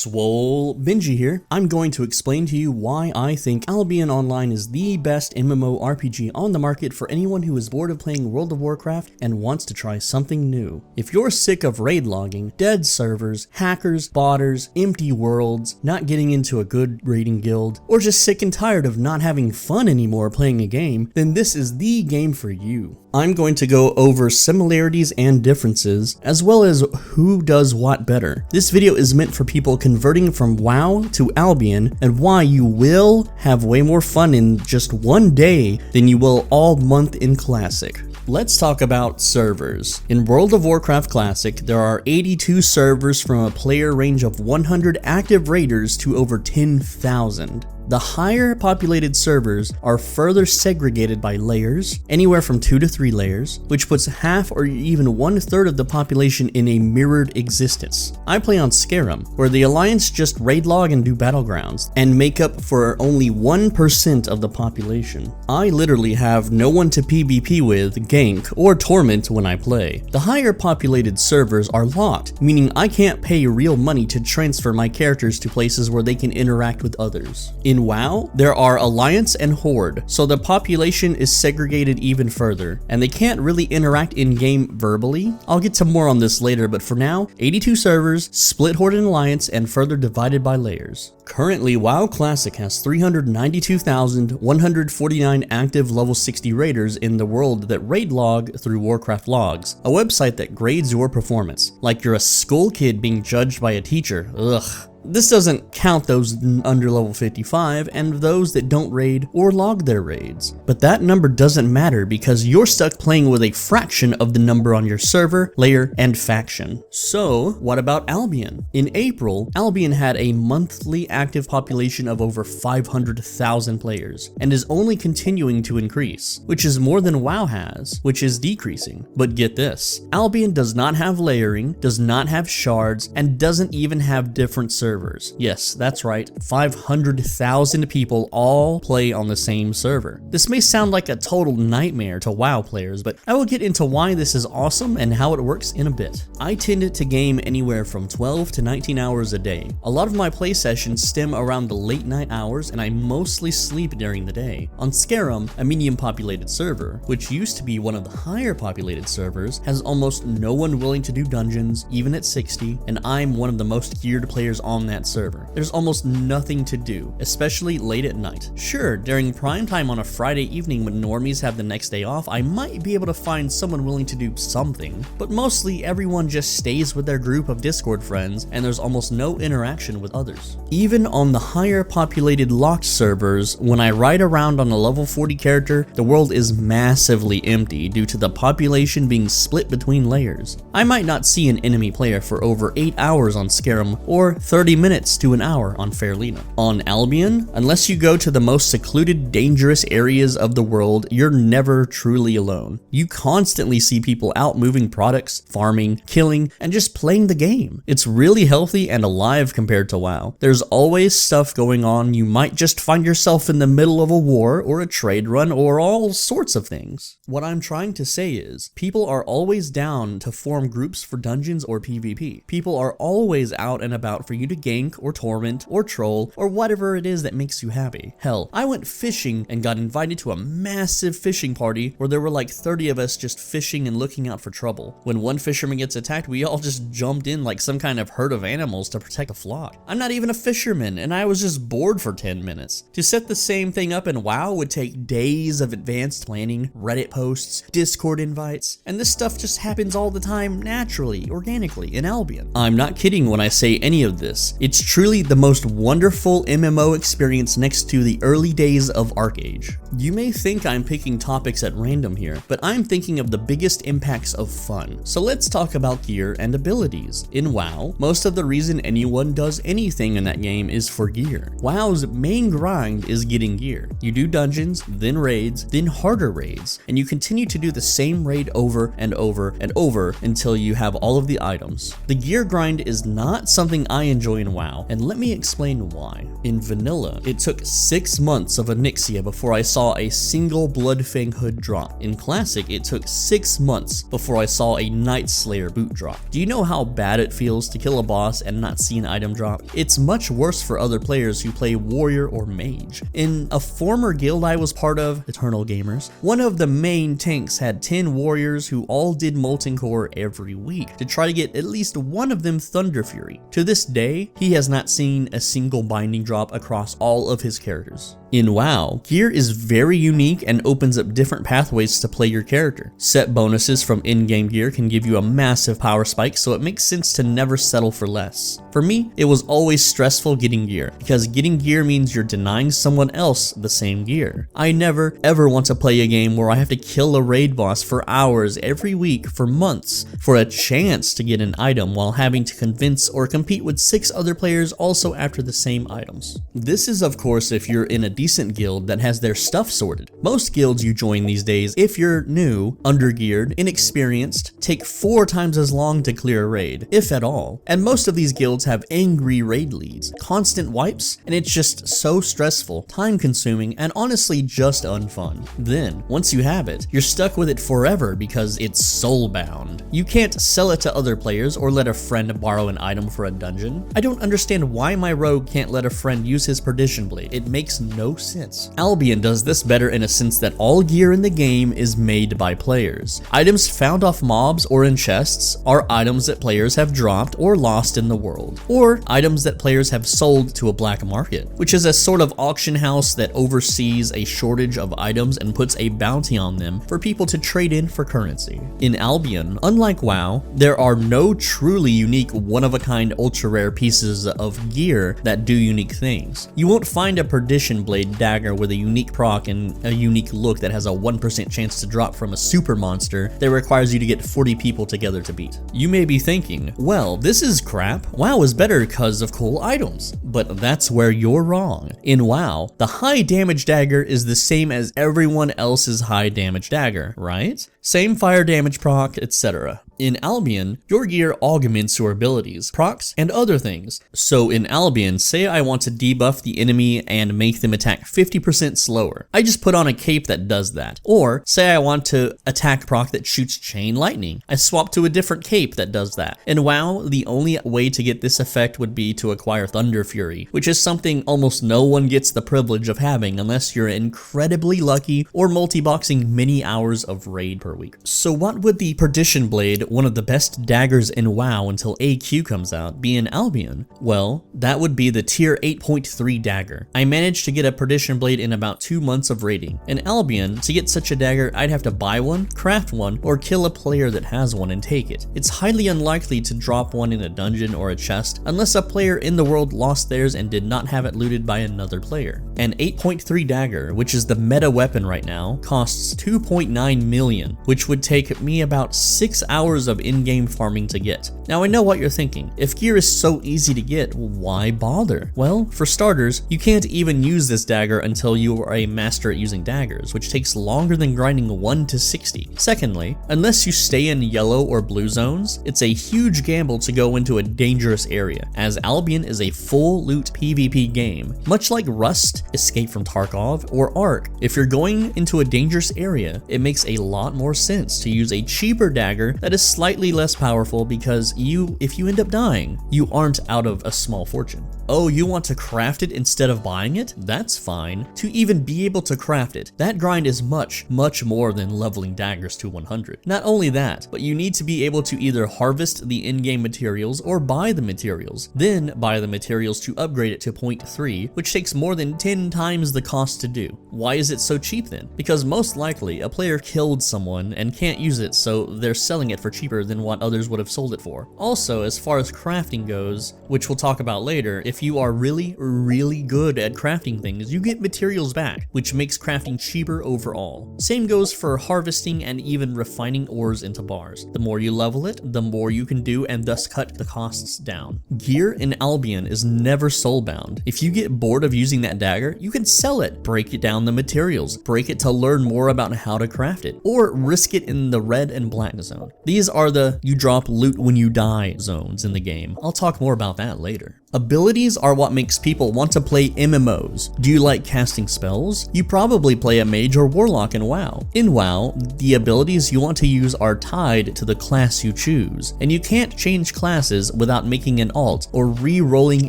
SwoleBenji here. I'm going to explain to you why I think Albion Online is the best MMORPG on the market for anyone who is bored of playing World of Warcraft and wants to try something new. If you're sick of raid logging, dead servers, hackers, botters, empty worlds, not getting into a good raiding guild, or just sick and tired of not having fun anymore playing a game, then this is the game for you. I'm going to go over similarities and differences, as well as who does what better. This video is meant for people converting from WoW to Albion, and why you will have way more fun in just one day than you will all month in Classic. Let's talk about servers. In World of Warcraft Classic, there are 82 servers from a player range of 100 active raiders to over 10,000. The higher populated servers are further segregated by layers, anywhere from 2 to 3 layers, which puts half or even 1/3 of the population in a mirrored existence. I play on Skyrim, where the Alliance just raid log and do battlegrounds, and make up for only 1% of the population. I literally have no one to PvP with, gank, or torment when I play. The higher populated servers are locked, meaning I can't pay real money to transfer my characters to places where they can interact with others. In WoW, there are Alliance and Horde, so the population is segregated even further, and they can't really interact in-game verbally. I'll get to more on this later, but for now, 82 servers, split Horde and Alliance, and further divided by layers. Currently, WoW Classic has 392,149 active level 60 raiders in the world that raid log through Warcraft Logs, a website that grades your performance, like you're a school kid being judged by a teacher. Ugh. This doesn't count those under level 55 and those that don't raid or log their raids. But that number doesn't matter because you're stuck playing with a fraction of the number on your server, layer, and faction. So, what about Albion? In April, Albion had a monthly active population of over 500,000 players and is only continuing to increase, which is more than WoW has, which is decreasing. But get this, Albion does not have layering, does not have shards, and doesn't even have different servers. Yes, that's right, 500,000 people all play on the same server. This may sound like a total nightmare to WoW players, but I will get into why this is awesome and how it works in a bit. I tend to game anywhere from 12 to 19 hours a day. A lot of my play sessions stem around the late night hours, and I mostly sleep during the day. On Skyrim, a medium populated server, which used to be one of the higher populated servers, has almost no one willing to do dungeons, even at 60, and I'm one of the most geared players on that server. There's almost nothing to do, especially late at night. Sure, during prime time on a Friday evening when normies have the next day off, I might be able to find someone willing to do something, but mostly everyone just stays with their group of Discord friends and there's almost no interaction with others. Even on the higher populated locked servers, when I ride around on a level 40 character, the world is massively empty due to the population being split between layers. I might not see an enemy player for over 8 hours on Skyrim or 30 minutes to an hour on Fairlina. On Albion, unless you go to the most secluded, dangerous areas of the world, you're never truly alone. You constantly see people out moving products, farming, killing, and just playing the game. It's really healthy and alive compared to WoW. There's always stuff going on. You might just find yourself in the middle of a war or a trade run or all sorts of things. What I'm trying to say is, people are always down to form groups for dungeons or PvP. People are always out and about for you to gank or torment or troll or whatever it is that makes you happy. Hell, I went fishing and got invited to a massive fishing party where there were like 30 of us just fishing and looking out for trouble. When one fisherman gets attacked, we all just jumped in like some kind of herd of animals to protect a flock. I'm not even a fisherman and I was just bored for 10 minutes. To set the same thing up in WoW would take days of advanced planning, Reddit posts, Discord invites, and this stuff just happens all the time naturally, organically in Albion. I'm not kidding when I say any of this. It's truly the most wonderful MMO experience next to the early days of ArcAge. You may think I'm picking topics at random here, but I'm thinking of the biggest impacts of fun. So let's talk about gear and abilities. In WoW, most of the reason anyone does anything in that game is for gear. WoW's main grind is getting gear. You do dungeons, then raids, then harder raids, and you continue to do the same raid over and over and over until you have all of the items. The gear grind is not something I enjoy join WoW, and let me explain why. In vanilla, it took 6 months of Onyxia before I saw a single Bloodfang hood drop. In Classic, it took 6 months before I saw a Night Slayer boot drop. Do you know how bad it feels to kill a boss and not see an item drop? It's much worse for other players who play Warrior or Mage. In a former guild I was part of, Eternal Gamers, one of the main tanks had 10 warriors who all did Molten Core every week to try to get at least one of them Thunder Fury. To this day, he has not seen a single binding drop across all of his characters. In WoW, gear is very unique and opens up different pathways to play your character. Set bonuses from in-game gear can give you a massive power spike, so it makes sense to never settle for less. For me, it was always stressful getting gear, because getting gear means you're denying someone else the same gear. I never ever want to play a game where I have to kill a raid boss for hours every week for months for a chance to get an item while having to convince or compete with 6 other players also after the same items. This is of course if you're in a decent guild that has their stuff sorted. Most guilds you join these days, if you're new, undergeared, inexperienced, take 4 times as long to clear a raid, if at all. And most of these guilds have angry raid leads, constant wipes, and it's just so stressful, time consuming, and honestly just unfun. Then, once you have it, you're stuck with it forever because it's soulbound. You can't sell it to other players or let a friend borrow an item for a dungeon. I don't understand why my rogue can't let a friend use his Perdition Blade. It makes no sense. Albion does this better in a sense that all gear in the game is made by players. Items found off mobs or in chests are items that players have dropped or lost in the world, or items that players have sold to a black market, which is a sort of auction house that oversees a shortage of items and puts a bounty on them for people to trade in for currency. In Albion, unlike WoW, there are no truly unique one-of-a-kind ultra-rare pieces of gear that do unique things. You won't find a Perdition Blade dagger with a unique proc and a unique look that has a 1% chance to drop from a super monster that requires you to get 40 people together to beat. You may be thinking, well, this is crap. WoW is better because of cool items. But that's where you're wrong. In WoW, the high damage dagger is the same as everyone else's high damage dagger, right? Same fire damage proc, etc. In Albion, your gear augments your abilities, procs, and other things. So in Albion, say I want to debuff the enemy and make them attack 50% slower. I just put on a cape that does that. Or say I want to attack proc that shoots chain lightning. I swap to a different cape that does that. In WoW, the only way to get this effect would be to acquire Thunder Fury, which is something almost no one gets the privilege of having unless you're incredibly lucky or multi-boxing many hours of raid per week. So what would the Perdition Blade, one of the best daggers in WoW until AQ comes out, be in Albion? Well, that would be the tier 8.3 dagger. I managed to get a Perdition Blade in about 2 months of raiding. In Albion, to get such a dagger, I'd have to buy one, craft one, or kill a player that has one and take it. It's highly unlikely to drop one in a dungeon or a chest unless a player in the world lost theirs and did not have it looted by another player. An 8.3 dagger, which is the meta weapon right now, costs 2.9 million, which would take me about 6 hours of in-game farming to get. Now I know what you're thinking. If gear is so easy to get, why bother? Well, for starters, you can't even use this dagger until you are a master at using daggers, which takes longer than grinding 1 to 60. Secondly, unless you stay in yellow or blue zones, it's a huge gamble to go into a dangerous area, as Albion is a full loot PvP game, much like Rust, Escape from Tarkov, or Ark. If you're going into a dangerous area, it makes a lot more sense to use a cheaper dagger that is slightly less powerful because if you end up dying, you aren't out of a small fortune. Oh, you want to craft it instead of buying it? That's fine. To even be able to craft it, that grind is much more than leveling daggers to 100. Not only that, but you need to be able to either harvest the in-game materials or buy the materials, then buy the materials to upgrade it to 0.3, which takes more than 10 times the cost to do. Why is it so cheap then? Because most likely a player killed someone and can't use it, so they're selling it for cheaper than what others would have sold it for. Also, as far as crafting goes, which we'll talk about later, if you are really good at crafting things, you get materials back, which makes crafting cheaper overall. Same goes for harvesting and even refining ores into bars. The more you level it, the more you can do and thus cut the costs down. Gear in Albion is never soulbound. If you get bored of using that dagger, you can sell it, break it down the materials, break it to learn more about how to craft it, or risk it in the red and black zone. These These are the you drop loot when you die zones in the game. I'll talk more about that later. Abilities are what makes people want to play MMOs. Do you like casting spells? You probably play a mage or warlock in WoW. In WoW, the abilities you want to use are tied to the class you choose, and you can't change classes without making an alt or re-rolling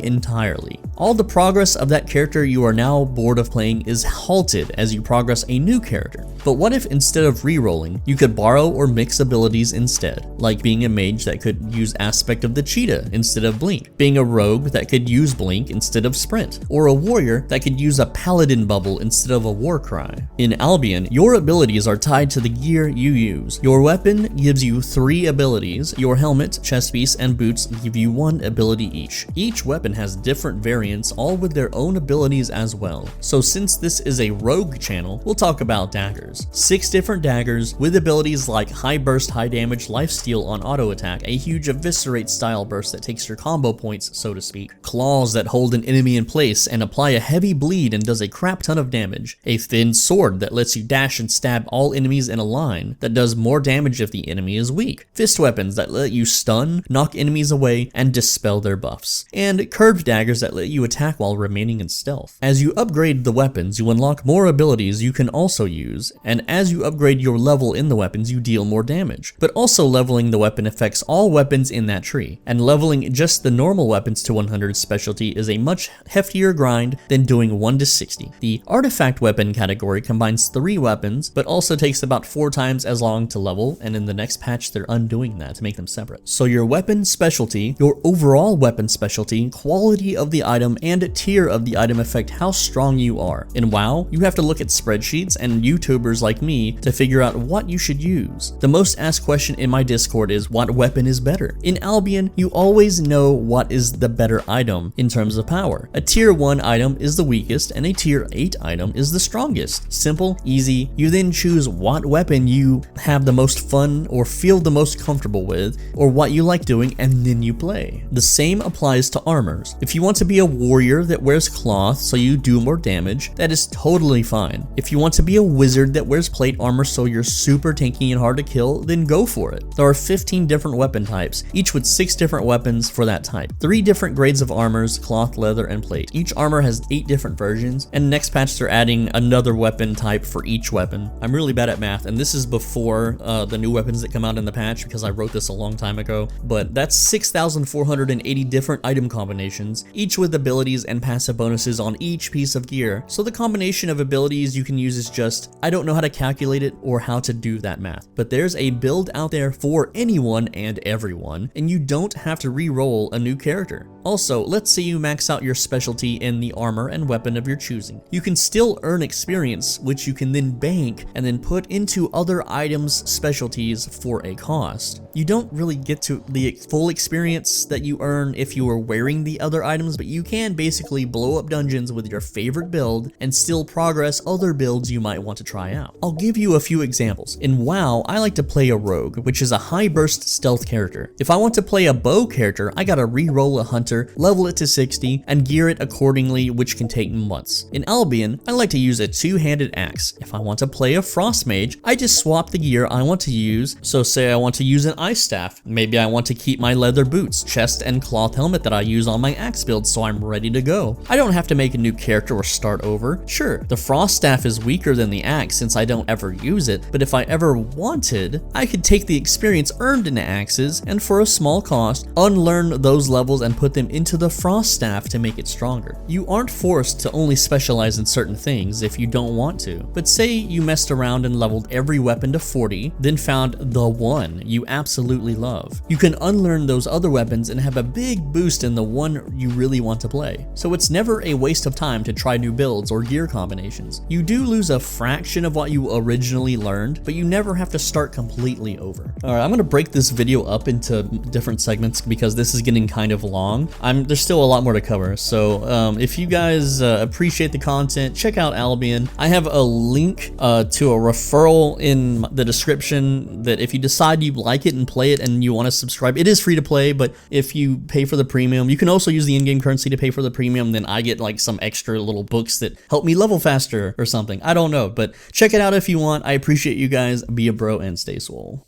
entirely. All the progress of that character you are now bored of playing is halted as you progress a new character. But what if instead of re-rolling, you could borrow or mix abilities instead, like being a mage that could use Aspect of the Cheetah instead of Blink, being a rogue that could use Blink instead of Sprint, or a warrior that could use a Paladin bubble instead of a Warcry. In Albion, your abilities are tied to the gear you use. Your weapon gives you 3 abilities, your helmet, chest piece, and boots give you 1 ability each. Each weapon has different variants, all with their own abilities as well. So since this is a rogue channel, we'll talk about daggers. 6 different daggers with abilities like high burst, high damage, lifesteal on auto attack, a huge eviscerate style burst that takes your combo points, so to speak, claws that hold an enemy in place and apply a heavy bleed and does a crap ton of damage, a thin sword that lets you dash and stab all enemies in a line that does more damage if the enemy is weak, fist weapons that let you stun, knock enemies away, and dispel their buffs, and curved daggers that let you attack while remaining in stealth. As you upgrade the weapons, you unlock more abilities you can also use, and as you upgrade your level in the weapons, you deal more damage. But also leveling the weapon affects all weapons in that tree, and leveling just the normal weapons to 100 specialty is a much heftier grind than doing 1 to 60. The artifact weapon category combines 3 weapons, but also takes about 4 times as long to level, and in the next patch they're undoing that to make them separate. So your weapon specialty, your overall weapon specialty, quality of the item, and tier of the item affect how strong you are. In WoW, you have to look at spreadsheets and YouTubers like me to figure out what you should use. The most asked question in my Discord is what weapon is better? In Albion, you always know what is the better item in terms of power. A tier 1 item is the weakest and a tier 8 item is the strongest. Simple, easy. You then choose what weapon you have the most fun or feel the most comfortable with, or what you like doing, and then you play. The same applies to armors. If you want to be a warrior that wears cloth so you do more damage, that is totally fine. If you want to be a wizard that wears plate armor so you're super tanky and hard to kill, then go for it. There are 15 different weapon types, each with 6 different weapons for that type. 3 different grades of armors, cloth, leather, and plate. Each armor has 8 different versions, and next patch they're adding another weapon type for each weapon. I'm really bad at math, and this is before the new weapons that come out in the patch because I wrote this a long time ago, but that's 6,480 different item combinations, each with abilities and passive bonuses on each piece of gear. So the combination of abilities you can use is just, I don't know how to calculate it or how to do that math, but there's a build out there for anyone and everyone, and you don't have to re-roll a new character. Also, let's say you max out your specialty in the armor and weapon of your choosing. You can still earn experience, which you can then bank and then put into other items' specialties for a cost. You don't really get to the full experience that you earn if you are wearing the other items, but you can basically blow up dungeons with your favorite build and still progress other builds you might want to try out. I'll give you a few examples. In WoW, I like to play a rogue, which is a high burst stealth character. If I want to play a bow character, I gotta re-roll a hunter, level it to 60, and gear it accordingly, which can take months. In Albion, I like to use a 2-handed axe. If I want to play a frost mage, I just swap the gear I want to use. So say I want to use an ice staff, maybe I want to keep my leather boots, chest, and cloth helmet that I use on my axe build so I'm ready to go. I don't have to make a new character or start over. Sure, the frost staff is weaker than the axe since I don't ever use it, but if I ever wanted, I could take the experience earned in axes and for a small cost, unlearn those levels and put them into the frost staff to make it stronger. You aren't forced to only specialize in certain things if you don't want to, but say you messed around and leveled every weapon to 40, then found the one you absolutely love. You can unlearn those other weapons and have a big boost in the one you really want to play. So it's never a waste of time to try new builds or gear combinations. You do lose a fraction of what you originally learned, but you never have to start completely over. Alright, I'm gonna break this video up into different segments because this is getting kind of long. There's still a lot more to cover, so if you guys appreciate the content, check out Albion. I have a link to a referral in the description that if you decide you like it and play it and you want to subscribe, it is free to play, but if you pay for the premium, you can also use the in-game currency to pay for the premium, then I get like some extra little books that help me level faster or something. I don't know, but check it out if you want. I appreciate you guys. Be a bro and stay swole.